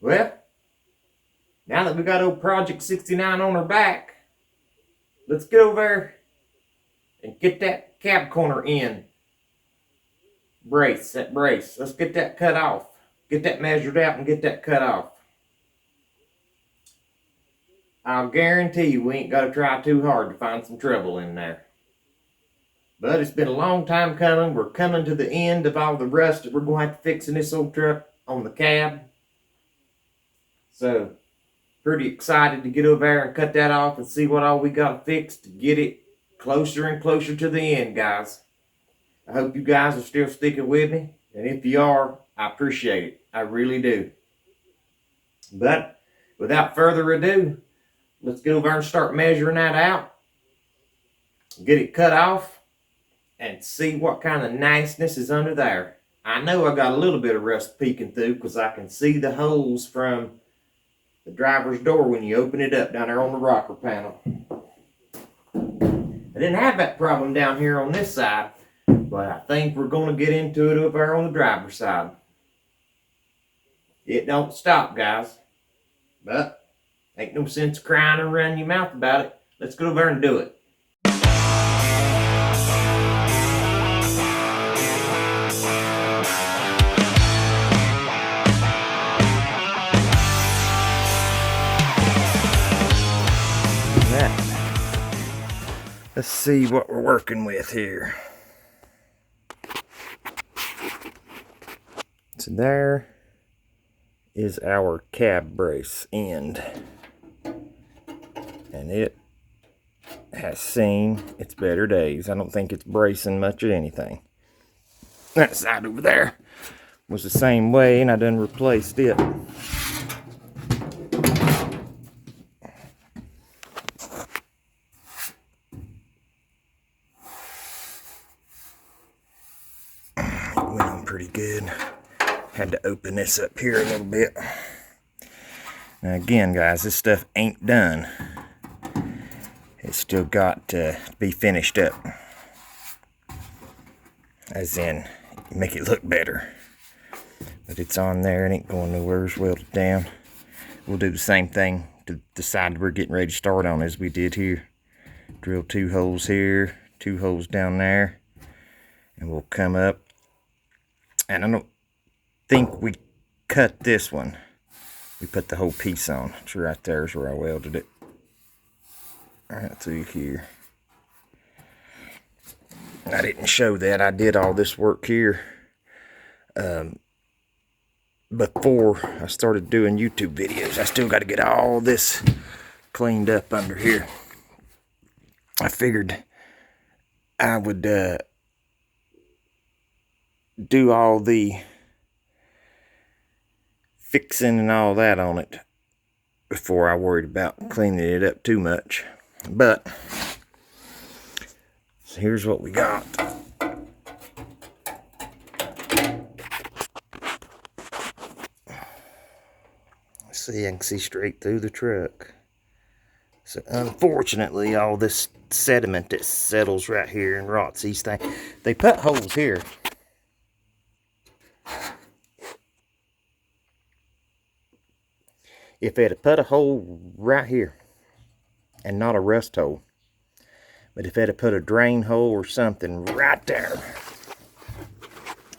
Well, now that we got old Project 69 on our back, let's get over there and get that cab corner in. That brace. Let's get that cut off. Get that measured out and get that cut off. I'll guarantee you we ain't got to try too hard to find some trouble in there. But it's been a long time coming. We're coming to the end of all the rust that we're going to have to fix in this old truck on the cab. So, pretty excited to get over there and cut that off and see what all we got to fix to get it closer and closer to the end, guys. I hope you guys are still sticking with me. And if you are, I appreciate it. I really do. But, without further ado, let's get over and start measuring that out. Get it cut off. And see what kind of niceness is under there. I know I got a little bit of rust peeking through because I can see the holes from the driver's door when you open it up down there on the rocker panel. I didn't have that problem down here on this side, but I think we're going to get into it over there on the driver's side. It don't stop, guys. But ain't no sense crying and running your mouth about it. Let's go over there and do it. Let's see what we're working with here. So there is our cab brace end. And it has seen its better days. I don't think it's bracing much of anything. That side over there was the same way, and I done replaced it. Went on pretty good. Had to open this up here a little bit. Now again, guys, this stuff ain't done. It's still got to be finished up. As in, make it look better. But it's on there. It ain't going nowhere. It's welded down. We'll do the same thing to the side we're getting ready to start on as we did here. Drill 2 holes here, 2 holes down there. And we'll come up. And I don't think we cut this one. We put the whole piece on. It's right there is where I welded it. Right through here. I didn't show that. I did all this work here before I started doing YouTube videos. I still got to get all this cleaned up under here. I figured I would do all the fixing and all that on it before I worried about cleaning it up too much. But so here's what we got. See, I can see straight through the truck. So unfortunately, all this sediment that settles right here and rots these things, they put holes here. If they had put a hole right here, and not a rust hole, but if they had put a drain hole or something right there,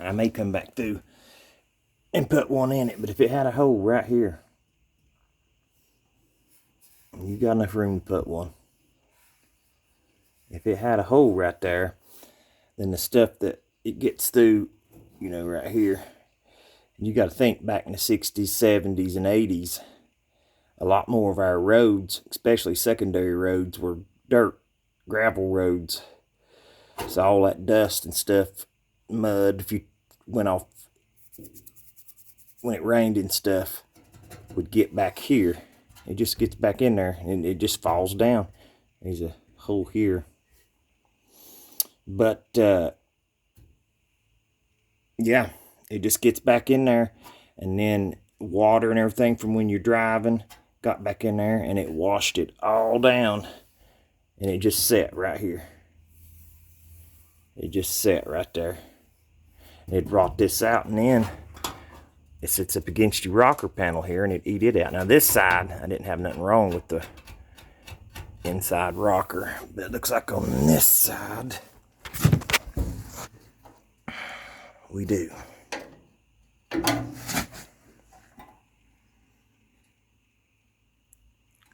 I may come back through and put one in it. But if it had a hole right here, you got enough room to put one. If it had a hole right there, then the stuff that it gets through, you know, right here, you got to think back in the 60s, 70s, and 80s, a lot more of our roads, especially secondary roads, were dirt, gravel roads. So all that dust and stuff, mud, if you went off, when it rained and stuff, would get back here. It just gets back in there and it just falls down. There's a hole here. But, yeah, it just gets back in there. And then water and everything from when you're driving got back in there and it washed it all down. And it just set right here. It just set right there. It brought this out, and then it sits up against your rocker panel here and it eat it out. Now this side, I didn't have nothing wrong with the inside rocker, but it looks like on this side we do.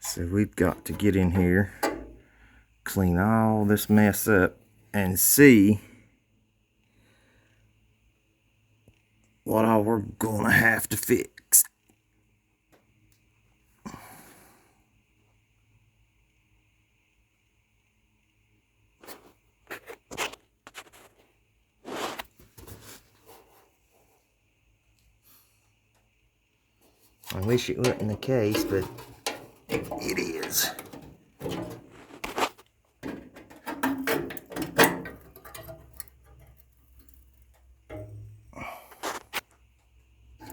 So we've got to get in here, clean all this mess up, and see what all we're gonna have to fix. I wish it wasn't the case, but it is.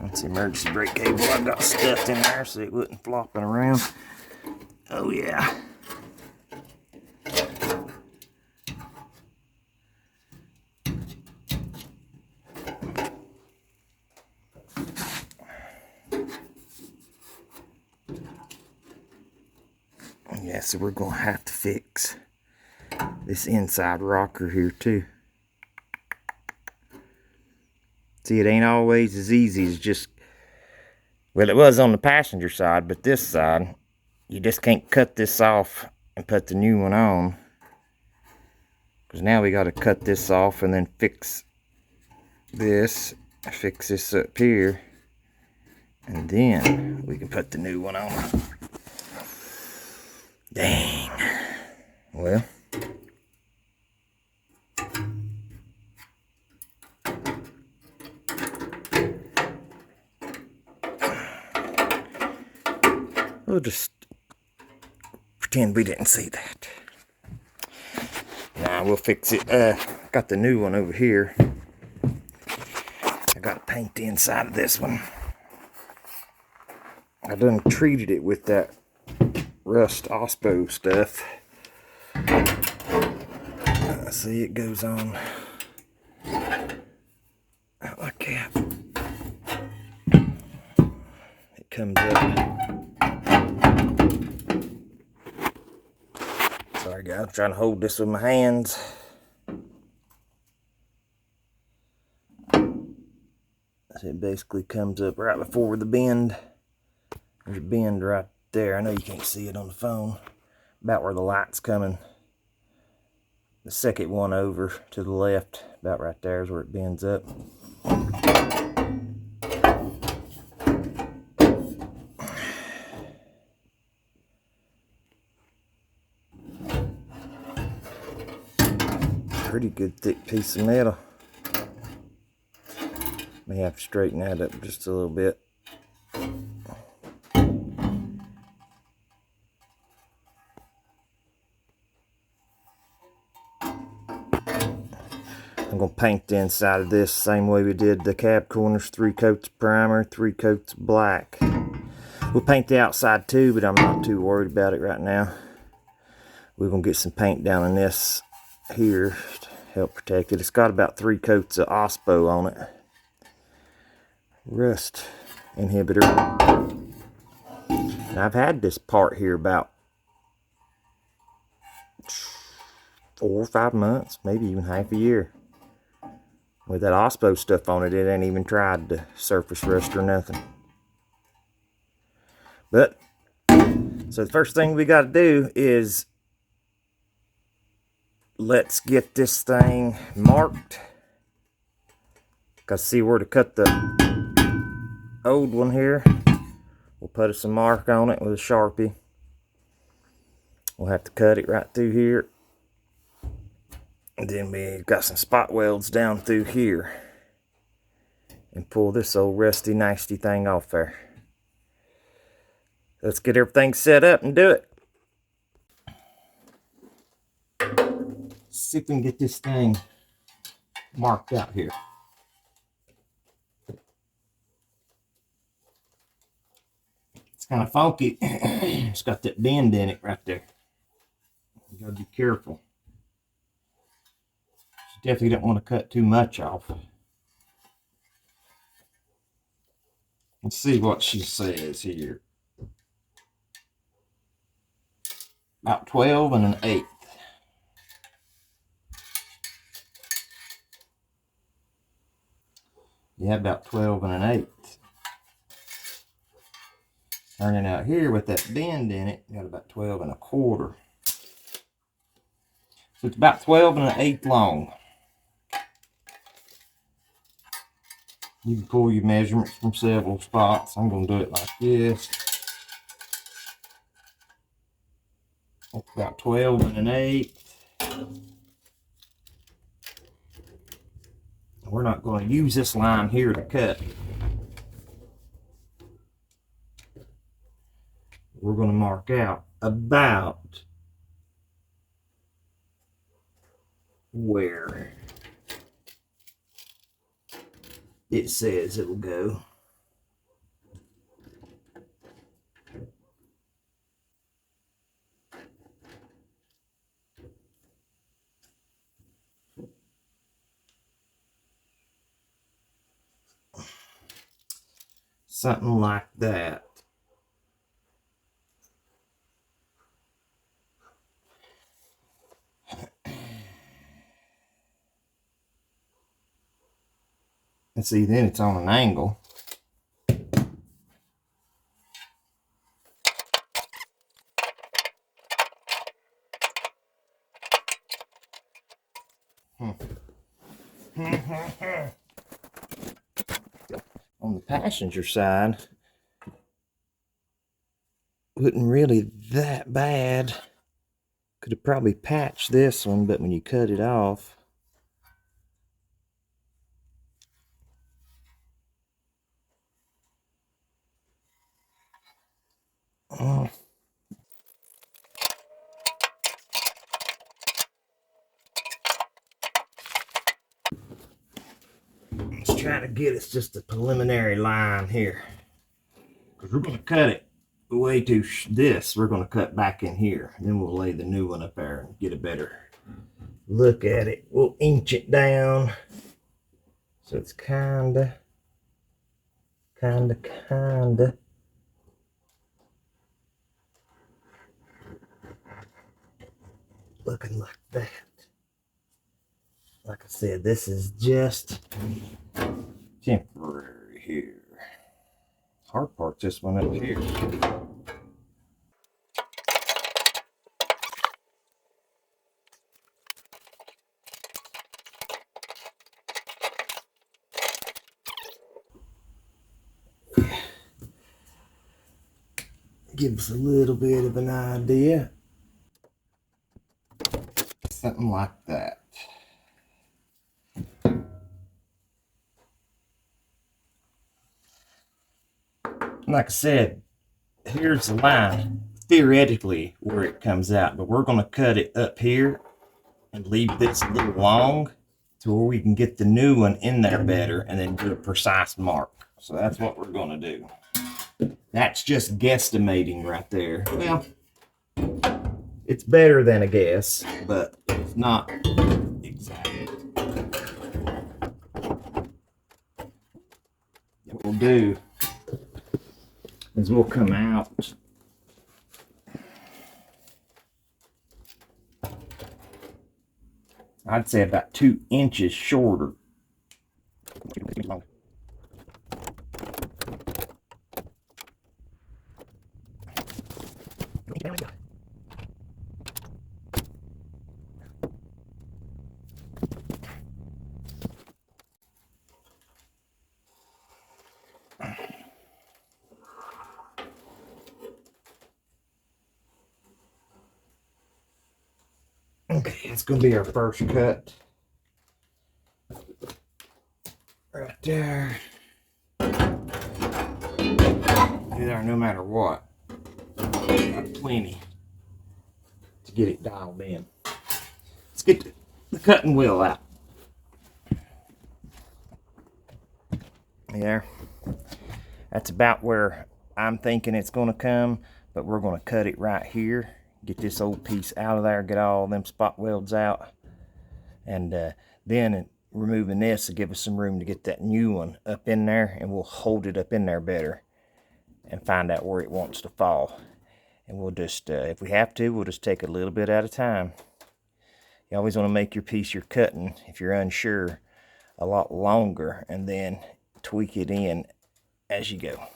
That's the emergency brake cable I've got stuffed in there so it wasn't flopping around. Oh yeah. Yeah, so we're gonna have to fix this inside rocker here too. See, it ain't always as easy as just, well, it was on the passenger side, but this side, you just can't cut this off and put the new one on. Because now we got to cut this off and then fix this up here, and then we can put the new one on. Dang. Well, we'll just pretend we didn't see that. Nah, we'll fix it. Got the new one over here. I got to paint the inside of this one. I done treated it with that rust OSPO stuff. See, it goes on out like that. It comes up. Sorry guys, I'm trying to hold this with my hands. So it basically comes up right before the bend. There's a bend right there. I know you can't see it on the phone. About where the light's coming. The second one over to the left, about right there is where it bends up. Pretty good thick piece of metal. May have to straighten that up just a little bit. I'm going to paint the inside of this same way we did the cab corners. 3 coats of primer, 3 coats of black. We'll paint the outside too, but I'm not too worried about it right now. We're going to get some paint down in this here to help protect it. It's got about 3 coats of OSPO on it. Rust inhibitor. And I've had this part here about 4 or 5 months, maybe even half a year. With that OSPO stuff on it, it ain't even tried to surface rust or nothing. But, so the first thing we got to do is let's get this thing marked. Got to see where to cut the old one here. We'll put us a mark on it with a Sharpie. We'll have to cut it right through here. And then we've got some spot welds down through here. And pull this old rusty nasty thing off there. Let's get everything set up and do it. See if we can get this thing marked out here. It's kind of funky. It's got that bend in it right there. You gotta be careful. You definitely don't want to cut too much off. Let's see what she says here. About 12 and an eighth. Yeah, about 12 and an eighth. Turning out here with that bend in it, got about 12 and a quarter. So it's about 12 and an eighth long. You can pull your measurements from several spots. I'm going to do it like this. That's about 12 and an eighth. We're not going to use this line here to cut. We're going to mark out about where it says it will go. Something like that. And see, then it's on an angle. On the passenger side, wasn't really that bad. Could have probably patched this one, but when you cut it off, oh. Let's try to get us just a preliminary line here, because we're going to cut it way to this. We're going to cut back in here, and then we'll lay the new one up there and get a better look at it. We'll inch it down so it's kinda looking like that. Like I said, this is just temporary here. Hard part's this one up here. Give us a little bit of an idea. Something like that. Like I said, here's the line, theoretically, where it comes out, but we're going to cut it up here and leave this a little long to where we can get the new one in there better and then do a precise mark. So that's what we're going to do. That's just guesstimating right there. Well, it's better than a guess, but it's not exact. What we'll do is we'll come out I'd say about 2 inches shorter. Okay, that's going to be our first cut. Right there. There, no matter what. Got plenty to get it dialed in. Let's get the cutting wheel out. There. That's about where I'm thinking it's going to come, but we're going to cut it right here. Get this old piece out of there, get all them spot welds out, and then removing this to give us some room to get that new one up in there, and we'll hold it up in there better and find out where it wants to fall. And we'll just, if we have to, we'll just take a little bit at a time. You always want to make your piece you're cutting, if you're unsure, a lot longer, and then tweak it in as you go.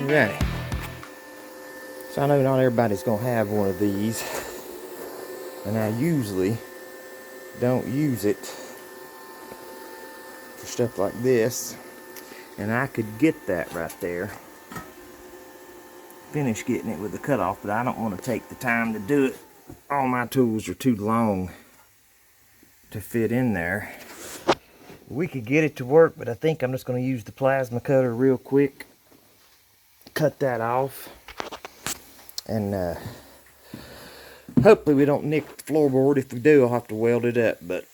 Alrighty. So I know not everybody's gonna have one of these, and I usually don't use it for stuff like this, and I could get that right there, finish getting it with the cutoff, but I don't want to take the time to do it. All my tools are too long to fit in there. We could get it to work, but I think I'm just going to use the plasma cutter real quick, cut that off, and hopefully we don't nick the floorboard. If we do, I'll have to weld it up, but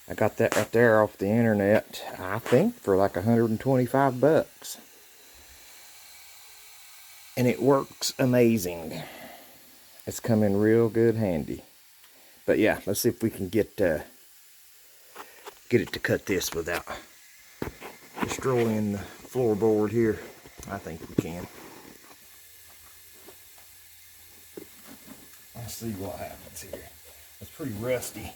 I got that right there off the internet, I think for like 125 bucks. And it works amazing. It's come in real good handy. But yeah, let's see if we can get it to cut this without destroying the floorboard here. I think we can. Let's see what happens here. It's pretty rusty.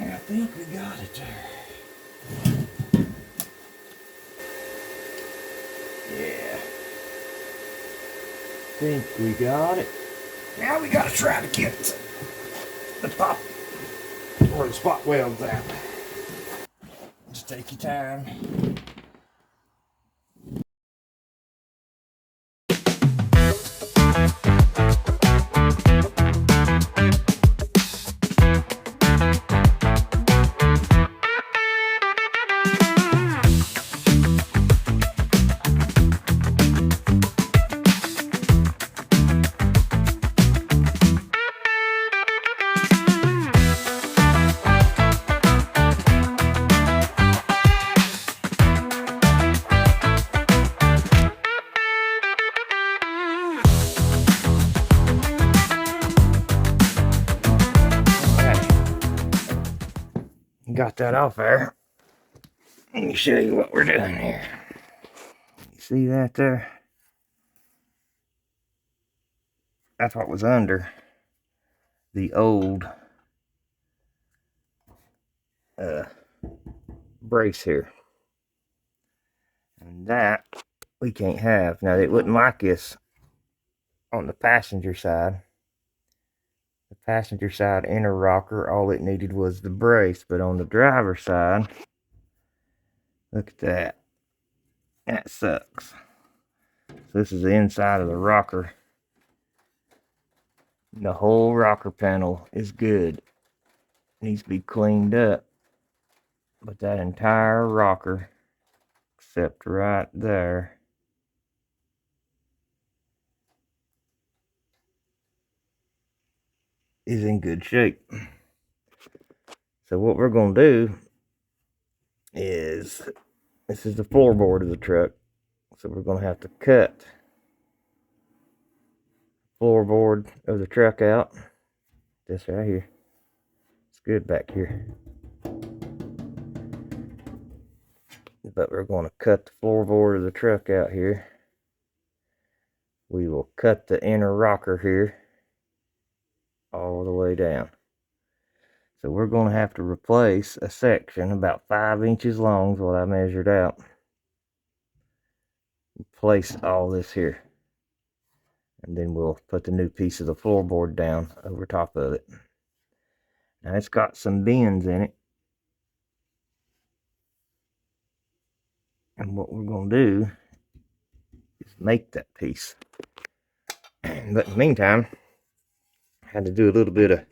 I think we got it there. Yeah. I think we got it. Now we gotta try to get the pop or the spot welds out. Just take your time. Got that off there. Let me show you what we're doing here. You see that there? That's what was under the old brace here. And that we can't have. Now, it wouldn't like this on the passenger side. The passenger side inner rocker, all it needed was the brace. But on the driver's side, look at that. That sucks. So this is the inside of the rocker. The whole rocker panel is good. Needs to be cleaned up. But that entire rocker, except right there, is in good shape. So what we're going to do is, this is the floorboard of the truck, so we're going to have to cut the floorboard of the truck out. This right here. It's good back here. But we're going to cut the floorboard of the truck out here. We will cut the inner rocker here all the way down. So we're going to have to replace a section about 5 inches long is what I measured out. Place all this here. And then we'll put the new piece of the floorboard down over top of it. Now it's got some bends in it. And what we're going to do is make that piece. But in the meantime, I had to do a little bit of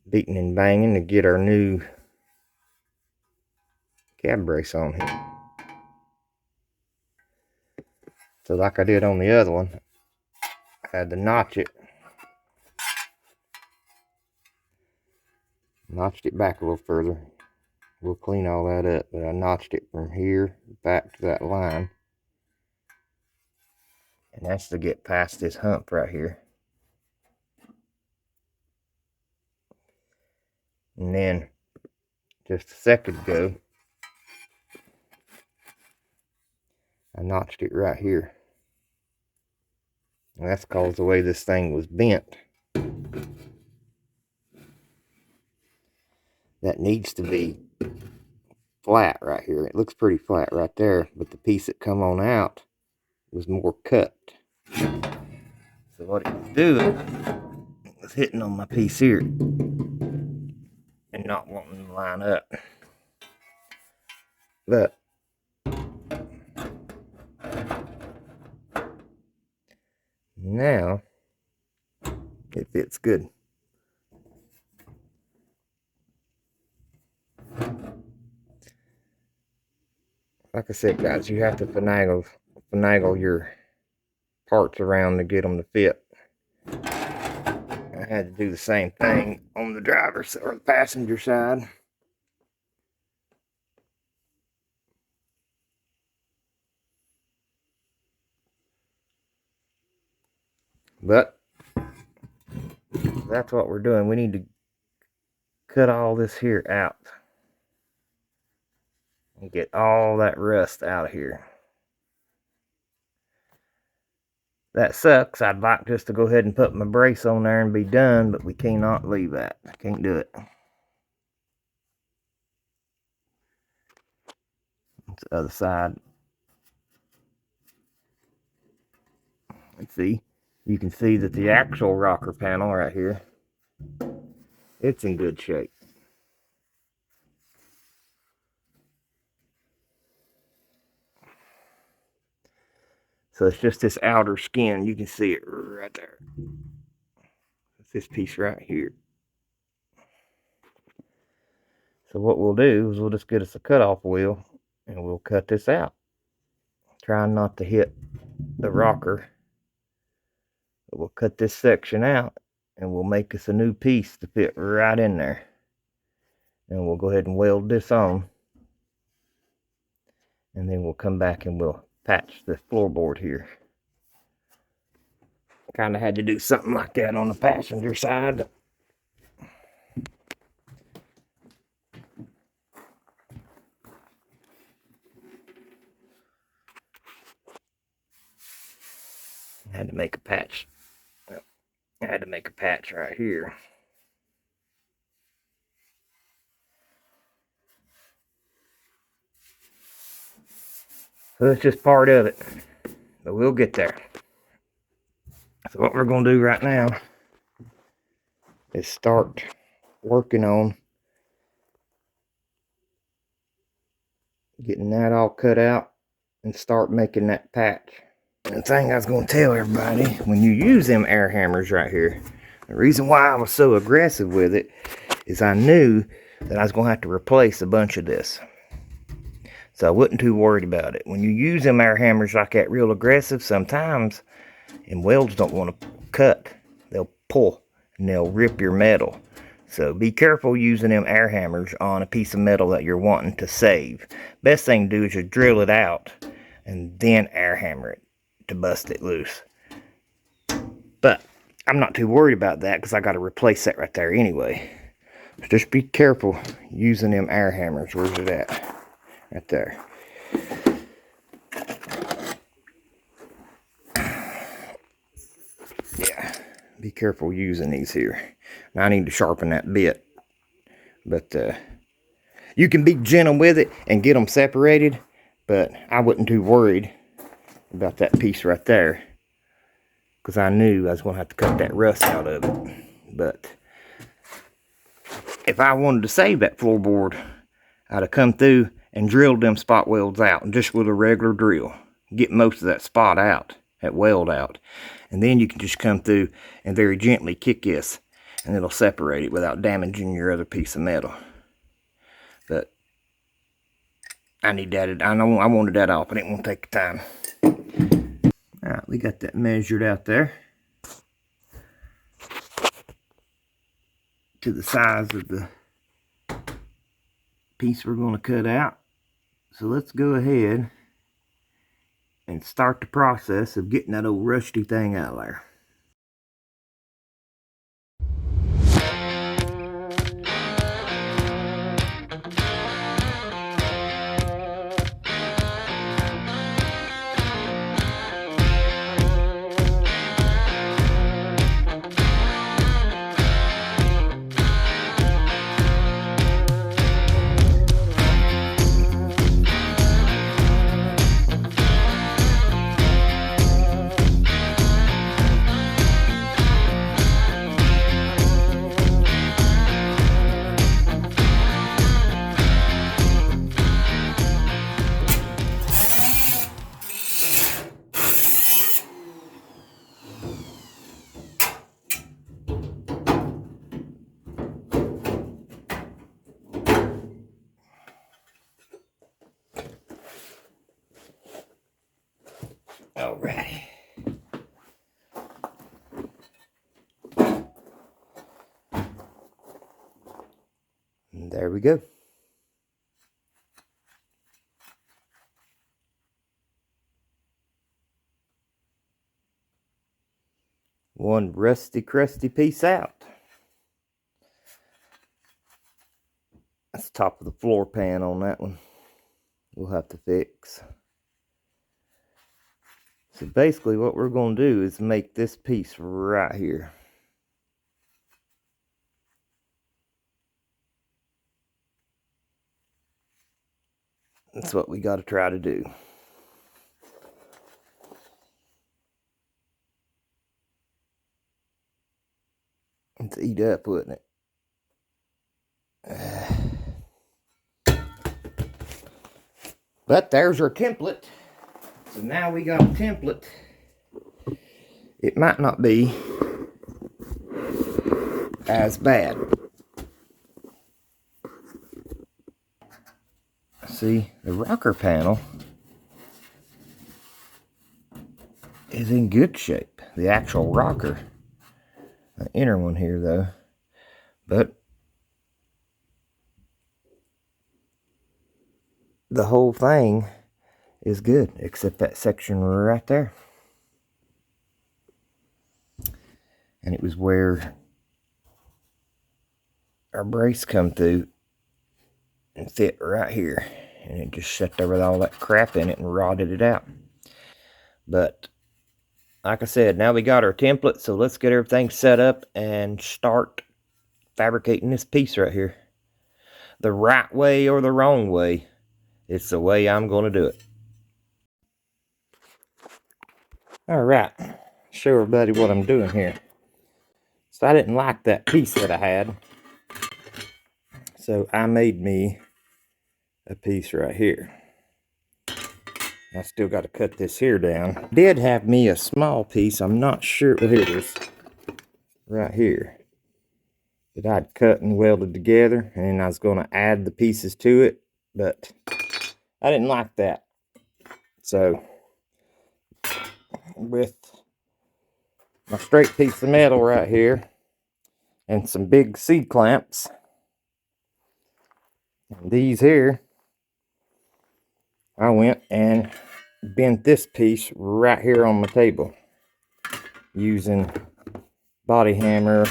beating and banging to get our new cab brace on here. So like I did on the other one, I had to notch it. Notched it back a little further. We'll clean all that up, but I notched it from here back to that line. And that's to get past this hump right here. And then, just a second ago, I notched it right here. And that's because the way this thing was bent. That needs to be flat right here. It looks pretty flat right there, but the piece that come on out was more cut. So what it was doing was hitting on my piece here and not wanting to line up. But now it fits good. Like I said, guys, you have to finagle your parts around to get them to fit. I had to do the same thing on the driver's or the passenger side. But that's what we're doing. We need to cut all this here out and get all that rust out of here. That sucks. I'd like just to go ahead and put my brace on there and be done, but we cannot leave that. I can't do it. That's the other side. Let's see. You can see that the actual rocker panel right here, it's in good shape. So it's just this outer skin. You can see it right there. It's this piece right here. So what we'll do is we'll just get us a cutoff wheel and we'll cut this out. Trying not to hit the rocker. But we'll cut this section out and we'll make us a new piece to fit right in there. And we'll go ahead and weld this on. And then we'll come back and we'll patch the floorboard here. Kind of had to do something like that on the passenger side. I had to make a patch. I had to make a patch right here. So that's just part of it. But we'll get there. So what we're going to do right now is start working on getting that all cut out and start making that patch. And the thing I was going to tell everybody, when you use them air hammers right here, the reason why I was so aggressive with it is I knew that I was going to have to replace a bunch of this. So I wasn't too worried about it. When you use them air hammers like that real aggressive, sometimes, and welds don't want to cut. They'll pull and they'll rip your metal. So be careful using them air hammers on a piece of metal that you're wanting to save. Best thing to do is just drill it out and then air hammer it to bust it loose. But I'm not too worried about that because I got to replace that right there anyway. Just be careful using them air hammers. Where's it at? right there. Yeah, be careful using these here. Now I need to sharpen that bit, but you can be gentle with it and get them separated, but I wasn't too worried about that piece right there because I knew I was going to have to cut that rust out of it. But if I wanted to save that floorboard, I'd have come through and drilled them spot welds out just with a regular drill. Get most of that spot out, that weld out. And then you can just come through and very gently kick this, and it'll separate it without damaging your other piece of metal. But I need that. I wanted that off, but it won't take time. Alright, we got that measured out there to the size of the piece we're going to cut out. So let's go ahead and start the process of getting that old rusty thing out of there. Alrighty. And there we go. One rusty, crusty piece out. That's the top of the floor pan on that one. We'll have to fix. So basically what we're going to do is make this piece right here. That's what we got to try to do. It's eat up, wouldn't it? But there's our template. So now we got a template. It might not be as bad. See, the rocker panel is in good shape. The actual rocker. The inner one here though. But the whole thing is good, except that section right there. And it was where our brace come through and fit right here. And it just sat there with all that crap in it and rotted it out. But like I said, now we got our template, so let's get everything set up and start fabricating this piece right here. The right way or the wrong way, it's the way I'm going to do it. Alright, show everybody what I'm doing here. So I didn't like that piece that I had. So I made me a piece right here. I still got to cut this here down. Did have me a small piece, I'm not sure. Well, here it is. Right here. That I'd cut and welded together. And then I was going to add the pieces to it. But I didn't like that. So with my straight piece of metal right here and some big C-clamps, and these here, I went and bent this piece right here on my table using body hammer,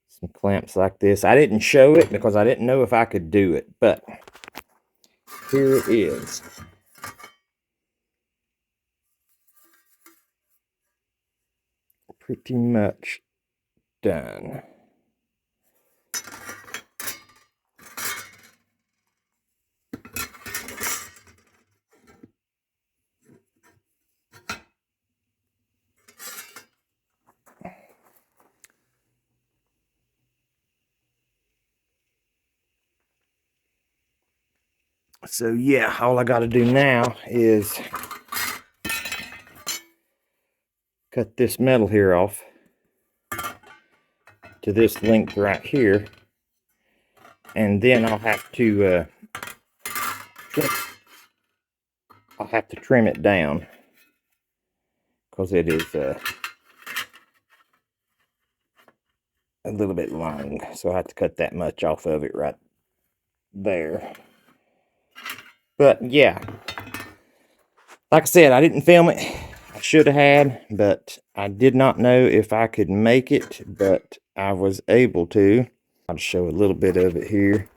some clamps like this. I didn't show it because I didn't know if I could do it, but here it is. Pretty much done. So yeah, all I got to do now is cut this metal here off to this length right here, and then I'll have to trim it down because it is a little bit long, so I have to cut that much off of it right there. But yeah, like I said, I didn't film it. I should have had, but I did not know if I could make it, but I was able to. I'll show a little bit of it here.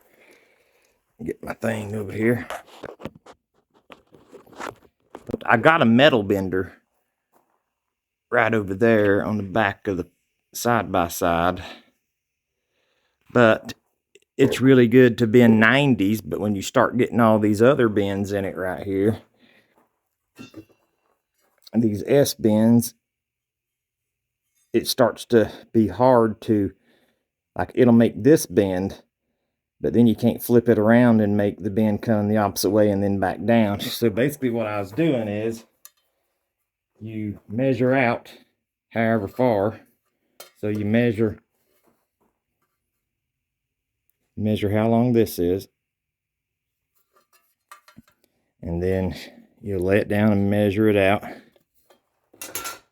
Get my thing over here. But I got a metal bender right over there on the back of the side-by-side. But it's really good to bend 90s, but when you start getting all these other bends in it right here, and these S bends, it starts to be hard to, like, it'll make this bend, but then you can't flip it around and make the bend come the opposite way and then back down. So basically what I was doing is you measure out however far. So you measure how long this is, and then you lay it down and measure it out, and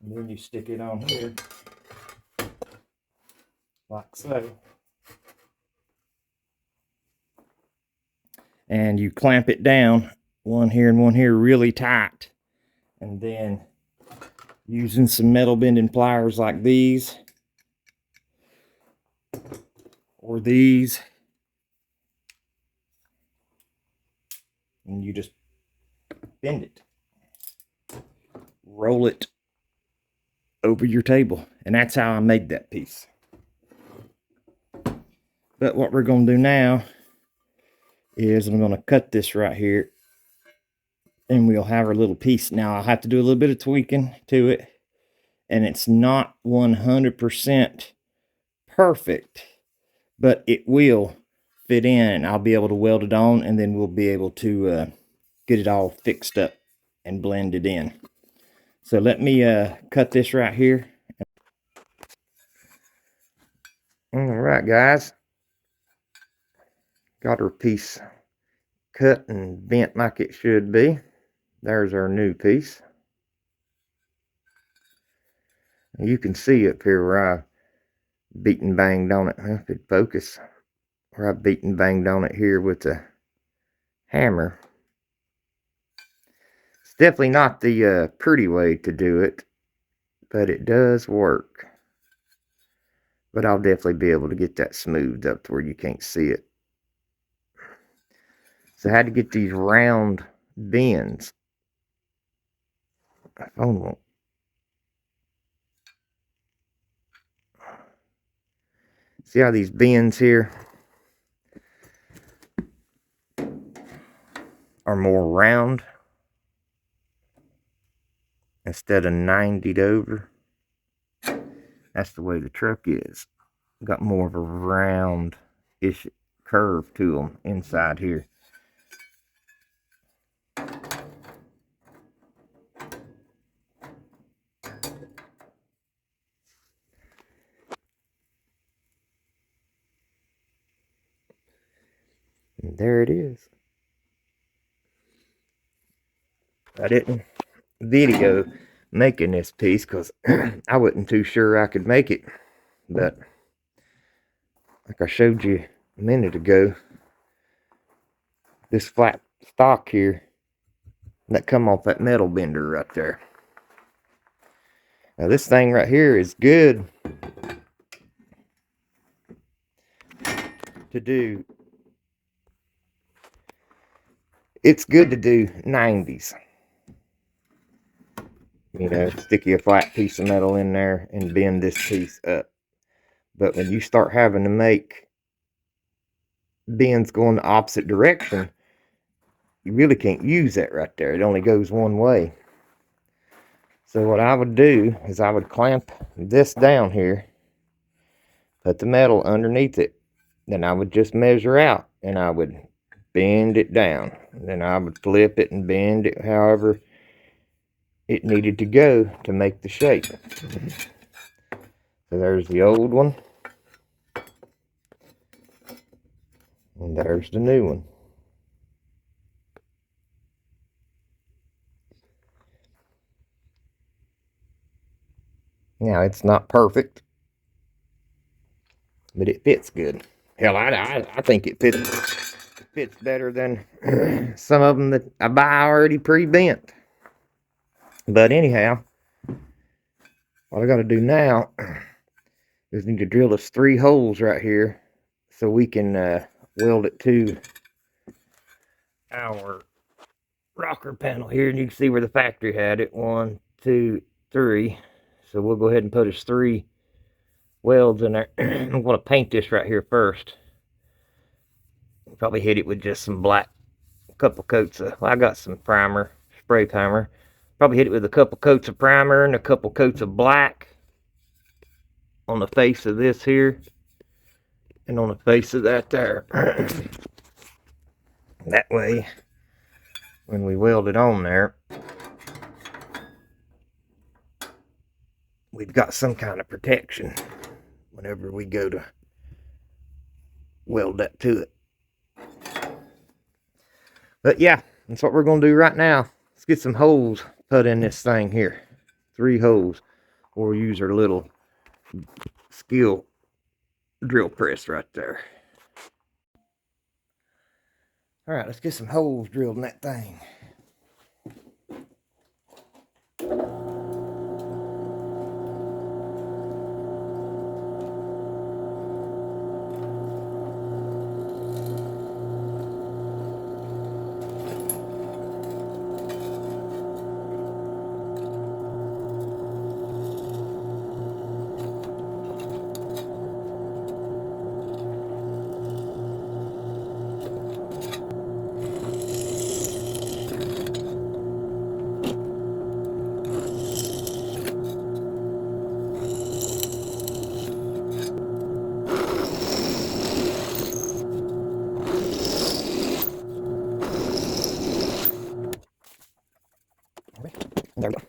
then you stick it on here like so, and you clamp it down, one here and one here, really tight, and then using some metal bending pliers like these or these, and you just bend it, roll it over your table, and that's how I made that piece. But what we're going to do now is I'm going to cut this right here, and we'll have our little piece. Now I'll have to do a little bit of tweaking to it, and it's not 100% perfect, but it will fit in, and I'll be able to weld it on, and then we'll be able to get it all fixed up and blended in. So let me cut this right here. All right, guys. Got our piece cut and bent like it should be. There's our new piece. You can see up here where I beat and banged on it. If it'd focus, where I beat and banged on it here with the hammer. It's definitely not the pretty way to do it, but it does work. But I'll definitely be able to get that smoothed up to where you can't see it. So I had to get these round bends. My phone won't. See how these bends here are more round instead of 90'd over? That's the way the truck is. Got more of a round-ish curve to them inside here. And there it is. I didn't video making this piece because I wasn't too sure I could make it. But like I showed you a minute ago, this flat stock here, that come off that metal bender right there. Now this thing right here is good to do it's good to do 90s. You know, stick you a flat piece of metal in there and bend this piece up. But when you start having to make bends going the opposite direction, you really can't use that right there. It only goes one way. So what I would do is I would clamp this down here, put the metal underneath it. Then I would just measure out and I would bend it down. And then I would flip it and bend it however it needed to go to make the shape. So there's the old one. And there's the new one. Now, it's not perfect, but it fits good. Hell, I think it fits better than some of them that I buy already pre-bent. But anyhow, what I got to do now is need to drill us 3 holes right here so we can weld it to our rocker panel here. And you can see where the factory had it. 1, 2, 3. So we'll go ahead and put us 3 welds in there. I'm going to paint this right here first. Probably hit it with just some black, a couple coats of, well, I got some primer, spray primer. Probably hit it with a couple coats of primer and a couple coats of black on the face of this here and on the face of that there. That way, when we weld it on there, we've got some kind of protection whenever we go to weld that to it. But yeah, that's what we're going to do right now. Let's get some holes put in this thing here. 3 holes. Or we'll use our little skill drill press right there. Alright, let's get some holes drilled in that thing. There we go.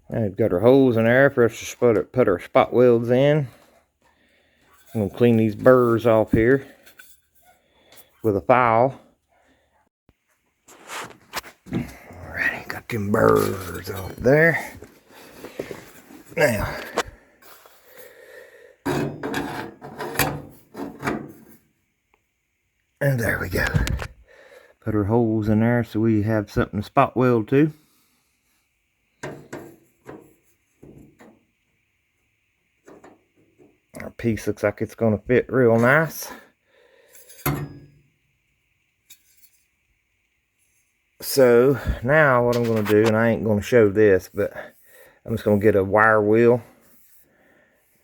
Now we've got our holes in there for us to put our spot welds in. I'm going to clean these burrs off here with a file. Alrighty, got them burrs off there. Now, and there we go. Put our holes in there so we have something to spot weld to. Our piece looks like it's going to fit real nice. So now what I'm going to do, and I ain't going to show this, but I'm just going to get a wire wheel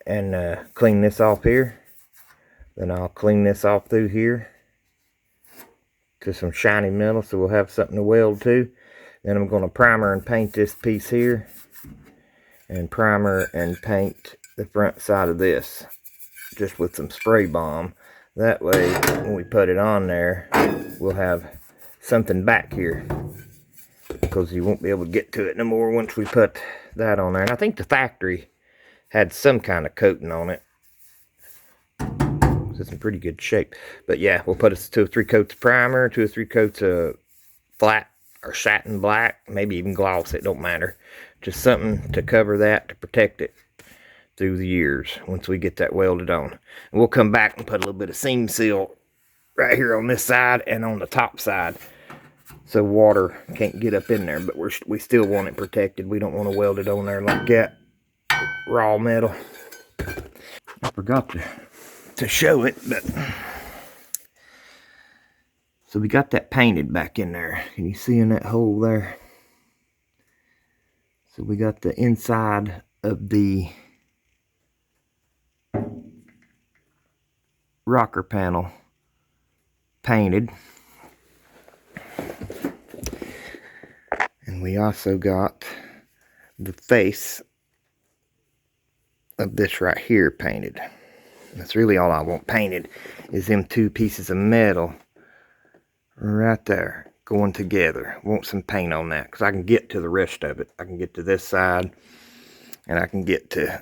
and clean this off here. Then I'll clean this off through here to some shiny metal so we'll have something to weld to. Then I'm going to primer and paint this piece here, and primer and paint the front side of this just with some spray balm. That way when we put it on there, we'll have something back here, because you won't be able to get to it no more once we put that on there. And I think the factory had some kind of coating on it. It's in pretty good shape. But yeah, we'll put 2 or 3 coats of primer, 2 or 3 coats of flat or satin black, maybe even gloss, it don't matter. Just something to cover that, to protect it through the years once we get that welded on. And we'll come back and put a little bit of seam seal right here on this side and on the top side, so water can't get up in there, but we still want it protected. We don't want to weld it on there like that, raw metal. I forgot to show it, but so we got that painted back in there. Can you see in that hole there? So we got the inside of the rocker panel painted. And we also got the face of this right here painted. That's really all I want painted, is them two pieces of metal right there going together. Want some paint on that, because I can get to the rest of it. I can get to this side, and I can get to,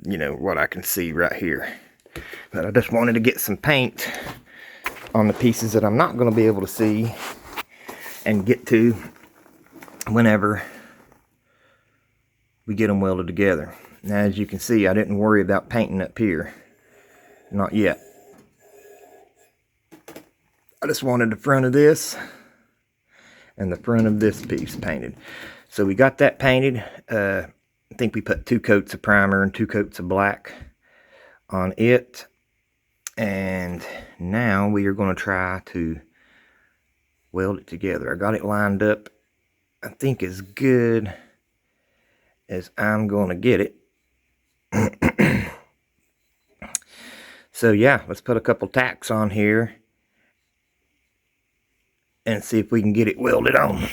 you know, what I can see right here. But I just wanted to get some paint on the pieces that I'm not going to be able to see and get to whenever we get them welded together. Now, as you can see, I didn't worry about painting up here. Not yet. I just wanted the front of this and the front of this piece painted. So we got that painted. I think we put 2 coats of primer and 2 coats of black on it. And now we are going to try to weld it together. I got it lined up, I think, as good as I'm going to get it. So yeah, let's put a couple tacks on here and see if we can get it welded on.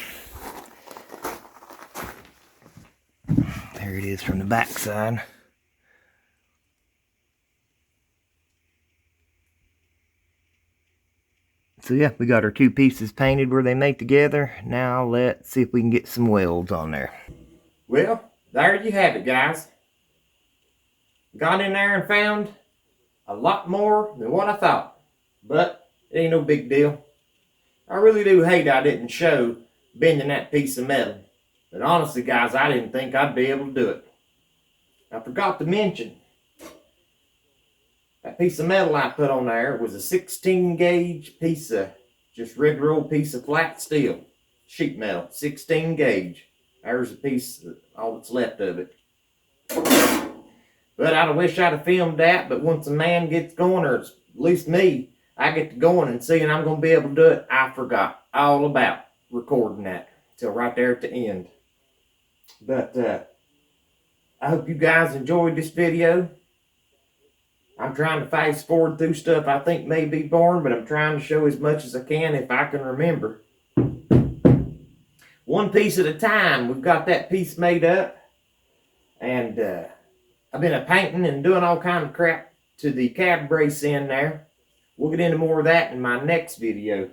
There it is from the back side. So yeah, we got our 2 pieces painted where they mate together. Now let's see if we can get some welds on there. Well, there you have it, guys. Got in there and found a lot more than what I thought. But it ain't no big deal. I really do hate I didn't show bending that piece of metal. But honestly, guys, I didn't think I'd be able to do it. I forgot to mention, that piece of metal I put on there was a 16 gauge piece of just regular old piece of flat steel. Sheet metal, 16 gauge. There's a piece, all that's left of it. But I wish I'd have filmed that, but once a man gets going, or at least me, I get to going and seeing I'm going to be able to do it, I forgot all about recording that till right there at the end. But I hope you guys enjoyed this video. I'm trying to fast forward through stuff I think may be boring, but I'm trying to show as much as I can if I can remember. One piece at a time. We've got that piece made up. And I've been painting and doing all kind of crap to the cab brace in there. We'll get into more of that in my next video.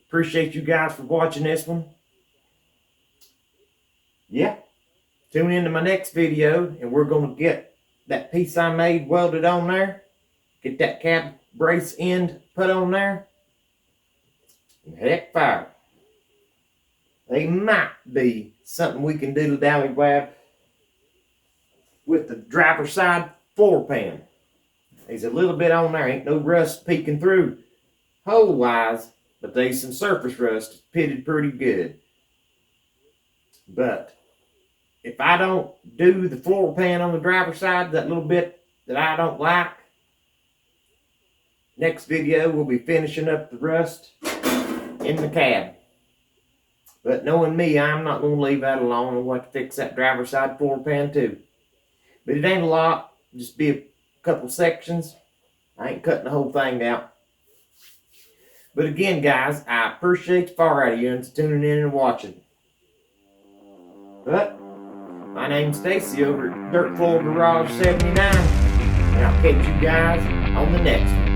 Appreciate you guys for watching this one. Yeah. Tune into my next video and we're going to get that piece I made welded on there. Get that cab brace end put on there. And heck fire. They might be something we can do to Dally Wab with the driver's side floor pan. There's a little bit on there. Ain't no rust peeking through hole wise, but there's some surface rust pitted pretty good. But if I don't do the floor pan on the driver's side, that little bit that I don't like, next video we'll be finishing up the rust in the cab. But knowing me, I'm not going to leave that alone. I'll have to fix that driver's side floor pan too. But it ain't a lot. Just be a couple sections. I ain't cutting the whole thing out. But again, guys, I appreciate the far out of you and tuning in and watching. But my name's Stacy over at Dirt Floor Garage 79. And I'll catch you guys on the next one.